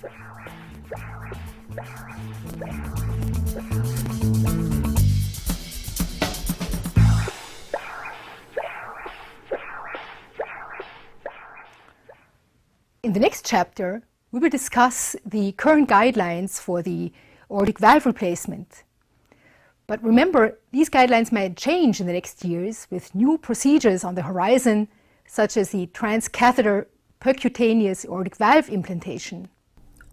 In the next chapter, we will discuss the current guidelines for the aortic valve replacement. But remember, these guidelines may change in the next years with new procedures on the horizon, such as the transcatheter percutaneous aortic valve implantation.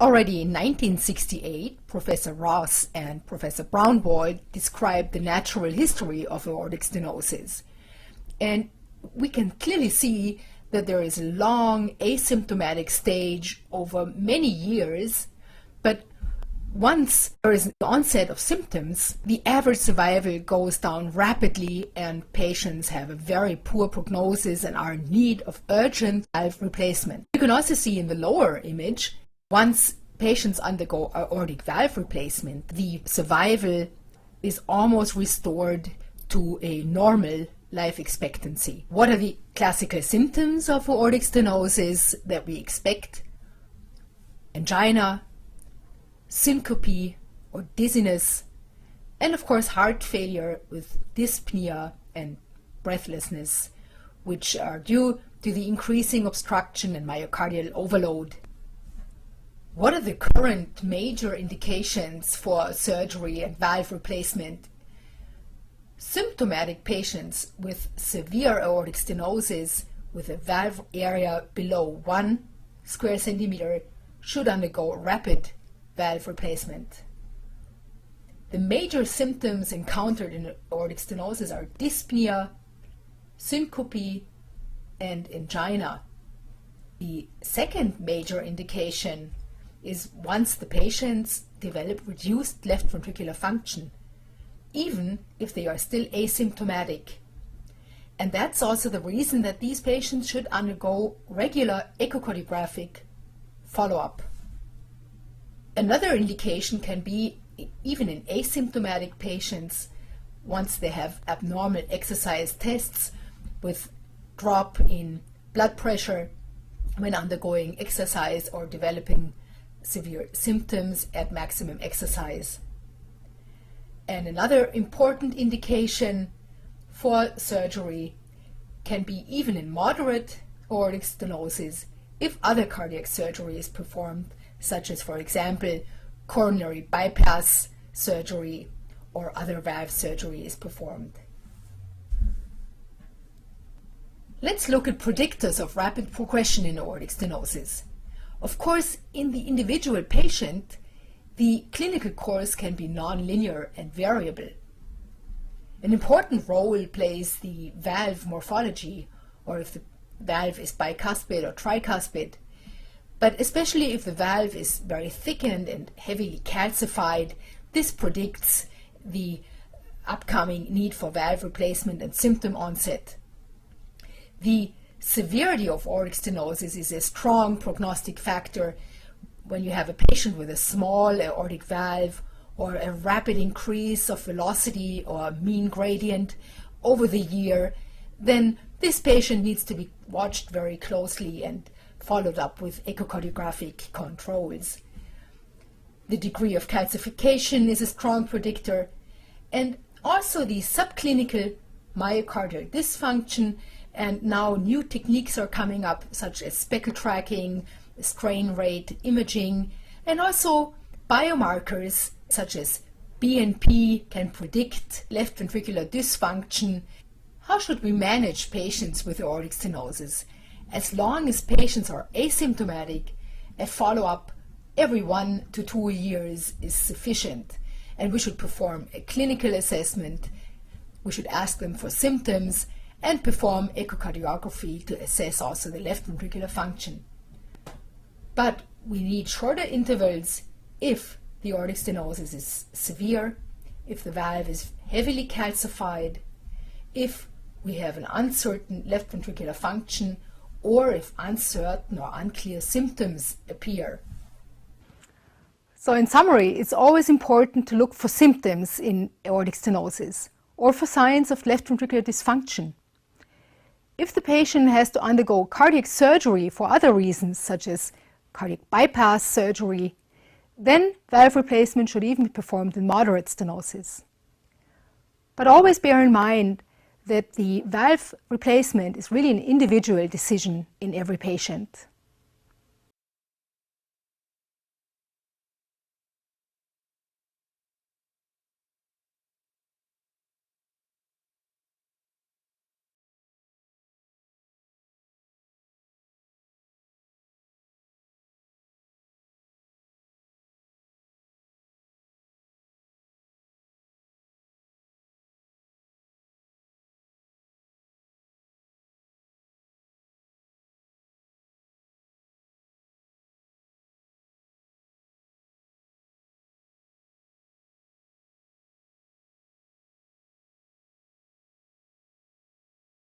Already in 1968, Professor Ross and Professor Braunwald described the natural history of aortic stenosis. And we can clearly see that there is a long asymptomatic stage over many years, but once there is an onset of symptoms, the average survival goes down rapidly and patients have a very poor prognosis and are in need of urgent valve replacement. You can also see in the lower image, once patients undergo aortic valve replacement, the survival is almost restored to a normal life expectancy. What are the classical symptoms of aortic stenosis that we expect? Angina, syncope or dizziness, and of course heart failure with dyspnea and breathlessness, which are due to the increasing obstruction and myocardial overload. What are the current major indications for surgery and valve replacement? Symptomatic patients with severe aortic stenosis with a valve area below 1 square centimeter should undergo rapid valve replacement. The major symptoms encountered in aortic stenosis are dyspnea, syncope, and angina. The second major indication is once the patients develop reduced left ventricular function, even if they are still asymptomatic. And that's also the reason that these patients should undergo regular echocardiographic follow-up. Another indication can be even in asymptomatic patients once they have abnormal exercise tests with drop in blood pressure when undergoing exercise or developing severe symptoms at maximum exercise. And another important indication for surgery can be even in moderate aortic stenosis if other cardiac surgery is performed, such as, for example, coronary bypass surgery or other valve surgery is performed. Let's look at predictors of rapid progression in aortic stenosis. Of course, in the individual patient, the clinical course can be nonlinear and variable. An important role plays the valve morphology, or if the valve is bicuspid or tricuspid, but especially if the valve is very thickened and heavily calcified, this predicts the upcoming need for valve replacement and symptom onset. The severity of aortic stenosis is a strong prognostic factor when you have a patient with a small aortic valve or a rapid increase of velocity or mean gradient over the year. Then this patient needs to be watched very closely and followed up with echocardiographic controls. The degree of calcification is a strong predictor, and also the subclinical myocardial dysfunction, and now new techniques are coming up such as speckle tracking, strain rate imaging, and also biomarkers such as BNP can predict left ventricular dysfunction. How should we manage patients with aortic stenosis? As long as patients are asymptomatic, a follow-up every 1 to 2 years is sufficient, and we should perform a clinical assessment. We should ask them for symptoms and perform echocardiography to assess also the left ventricular function. But we need shorter intervals if the aortic stenosis is severe, if the valve is heavily calcified, if we have an uncertain left ventricular function, or if uncertain or unclear symptoms appear. So in summary, it's always important to look for symptoms in aortic stenosis or for signs of left ventricular dysfunction. If the patient has to undergo cardiac surgery for other reasons, such as cardiac bypass surgery, then valve replacement should even be performed in moderate stenosis. But always bear in mind that the valve replacement is really an individual decision in every patient.